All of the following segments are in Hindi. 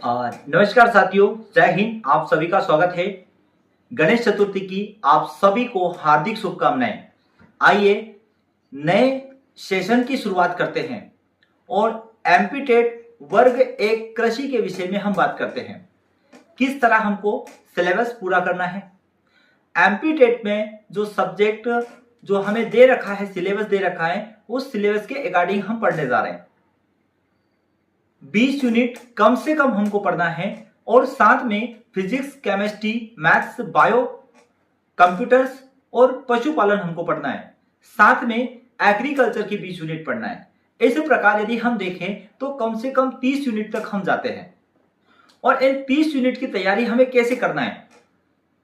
नमस्कार साथियों, जय हिंद। आप सभी का स्वागत है। गणेश चतुर्थी की आप सभी को हार्दिक शुभकामनाएं। आइए नए सेशन की शुरुआत करते हैं और एमपी टेट वर्ग एक कृषि के विषय में हम बात करते हैं। किस तरह हमको सिलेबस पूरा करना है। एमपी टेट में जो सब्जेक्ट जो हमें दे रखा है, सिलेबस दे रखा है, उस सिलेबस के अकॉर्डिंग हम पढ़ने जा रहे हैं। 20 यूनिट कम से कम हमको पढ़ना है और साथ में physics, chemistry, maths, bio, computers और पशुपालन हमको पढ़ना है। साथ में एग्रीकल्चर की 20 यूनिट पढ़ना है। इस प्रकार यदि हम देखें तो कम से कम 30 यूनिट तक हम जाते हैं। और इन 30 यूनिट की तैयारी हमें कैसे करना है,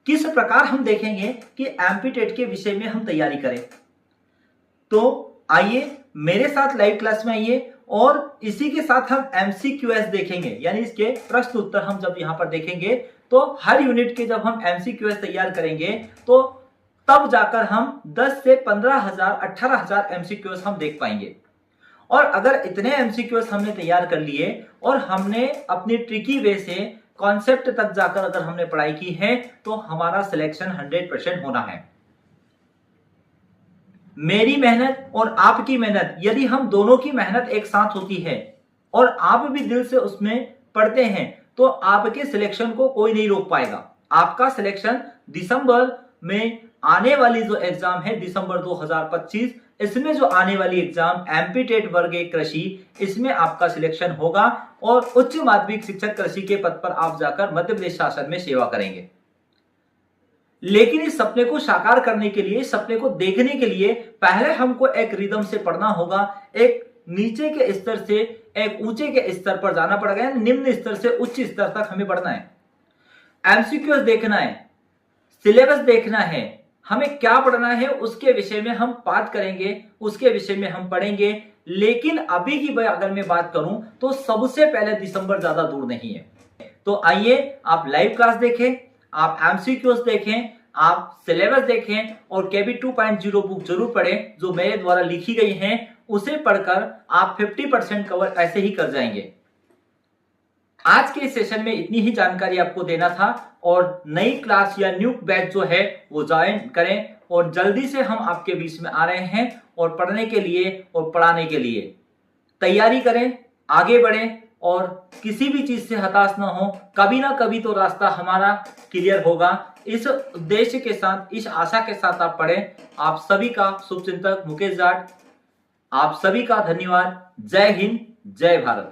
किस प्रकार हम देखेंगे कि एमपी टेट के विषय में हम तैयारी करें। तो आइए मेरे साथ लाइव क्लास में आइए और इसी के साथ हम एमसीक्यूएस देखेंगे, यानी इसके प्रश्न उत्तर हम जब यहां पर देखेंगे तो हर यूनिट के जब हम एमसीक्यूएस तैयार करेंगे तो तब जाकर हम 10 से 15,000 18,000 एमसीक्यूएस हम देख पाएंगे। और अगर इतने एमसीक्यूएस हमने तैयार कर लिए और हमने अपनी ट्रिकी वे से कॉन्सेप्ट तक जाकर अगर हमने पढ़ाई की है तो हमारा सिलेक्शन 100% होना है। मेरी मेहनत और आपकी मेहनत, यदि हम दोनों की मेहनत एक साथ होती है और आप भी दिल से उसमें पढ़ते हैं तो आपके सिलेक्शन को कोई नहीं रोक पाएगा। आपका सिलेक्शन दिसंबर में आने वाली जो एग्जाम है, दिसंबर 2025, इसमें जो आने वाली एग्जाम एमपी टेट वर्ग एक कृषि, इसमें आपका सिलेक्शन होगा और उच्च माध्यमिक शिक्षक कृषि के पद पर आप जाकर मध्य प्रदेश शासन में सेवा करेंगे। लेकिन इस सपने को साकार करने के लिए, सपने को देखने के लिए पहले हमको एक रिदम से पढ़ना होगा। एक नीचे के स्तर से एक ऊंचे के स्तर पर जाना पड़ेगा, निम्न स्तर से उच्च स्तर तक हमें बढ़ना है। एमसीक्यूएस देखना है, सिलेबस देखना है, हमें क्या पढ़ना है उसके विषय में हम बात करेंगे, उसके विषय में हम पढ़ेंगे। लेकिन अभी की अगर मैं बात करूं तो सबसे पहले दिसंबर ज्यादा दूर नहीं है। तो आइए आप लाइव क्लास देखें, आप एमसीक्यूएस देखें, आप सिलेबस देखें और केबी 2.0 बुक जरूर पढ़ें जो मेरे द्वारा लिखी गई हैं। उसे पढ़कर आप 50% कवर ऐसे ही कर जाएंगे। आज के सेशन में इतनी ही जानकारी आपको देना था और नई क्लास या न्यू बैच जो है वो ज्वाइन करें और जल्दी से हम आपके बीच में आ रहे हैं और पढ़ने के लिए और पढ़ाने के लिए तैयारी करें, आगे बढ़ें और किसी भी चीज से हताश ना हो। कभी ना कभी तो रास्ता हमारा क्लियर होगा। इस उद्देश्य के साथ, इस आशा के साथ आप पढ़ें। आप सभी का शुभचिंतक मुकेश जाट, आप सभी का धन्यवाद। जय हिंद, जय भारत।